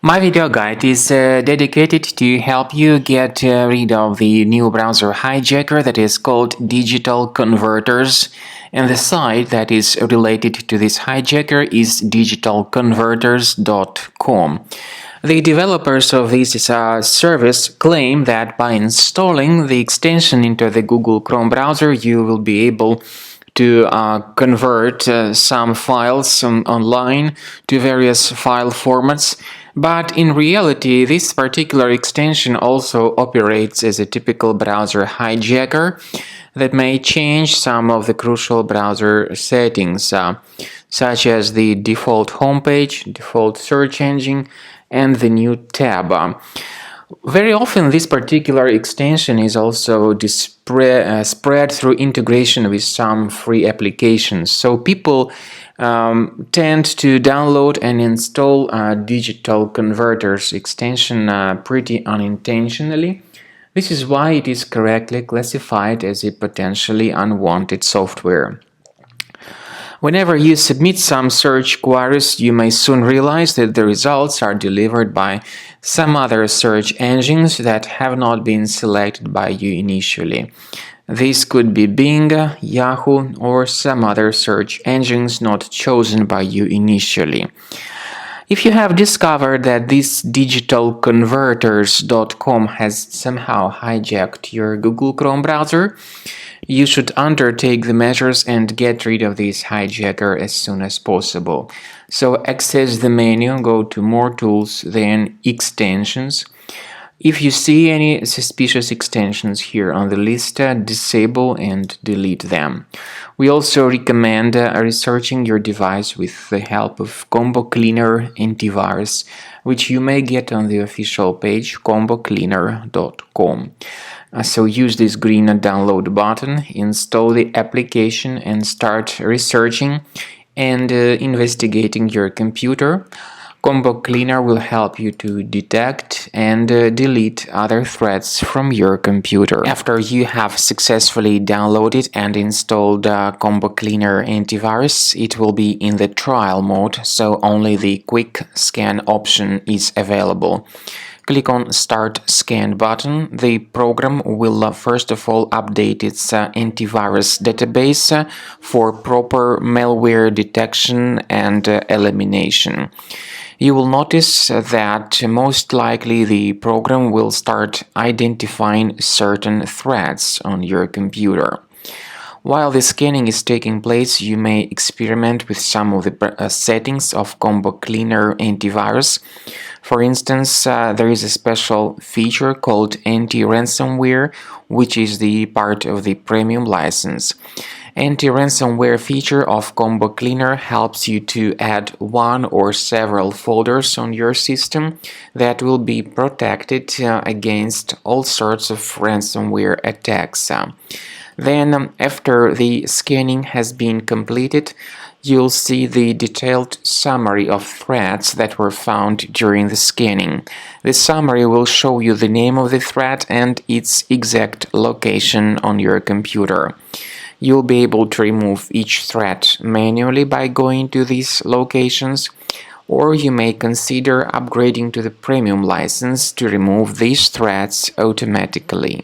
My video guide is dedicated to help you get rid of the new browser hijacker that is called DigitalConverterz, and the site that is related to this hijacker is DigitalConverterz.com. The developers of this service claim that by installing the extension into the Google Chrome browser, you will be able to convert some files online to various file formats. But in reality, this particular extension also operates as a typical browser hijacker that may change some of the crucial browser settings, such as the default homepage, default search engine, and the new tab. Very often, this particular extension is also spread through integration with some free applications. So people tend to download and install DigitalConverterz extension pretty unintentionally. This is why it is correctly classified as a potentially unwanted software. Whenever you submit some search queries, you may soon realize that the results are delivered by some other search engines that have not been selected by you initially. This could be Bing, Yahoo, or some other search engines not chosen by you initially. If you have discovered that this DigitalConverterz.com has somehow hijacked your Google Chrome browser, you should undertake the measures and get rid of this hijacker as soon as possible. So access the menu, go to More Tools, then Extensions. If you see any suspicious extensions here on the list, disable and delete them. We also recommend researching your device with the help of Combo Cleaner Antivirus, which you may get on the official page combocleaner.com. So use this green download button, install the application and start researching and investigating your computer. Combo Cleaner will help you to detect and delete other threats from your computer. After you have successfully downloaded and installed Combo Cleaner Antivirus, it will be in the trial mode, so only the quick scan option is available. Click on Start Scan button. The program will first of all update its antivirus database for proper malware detection and elimination. You will notice that most likely the program will start identifying certain threats on your computer. While the scanning is taking place, you may experiment with some of the settings of Combo Cleaner Antivirus. For instance, there is a special feature called anti-ransomware, which is the part of the premium license. Anti-ransomware feature of Combo Cleaner helps you to add one or several folders on your system that will be protected against all sorts of ransomware attacks. Then, after the scanning has been completed, you'll see the detailed summary of threats that were found during the scanning. The summary will show you the name of the threat and its exact location on your computer. You'll be able to remove each threat manually by going to these locations, or you may consider upgrading to the premium license to remove these threats automatically.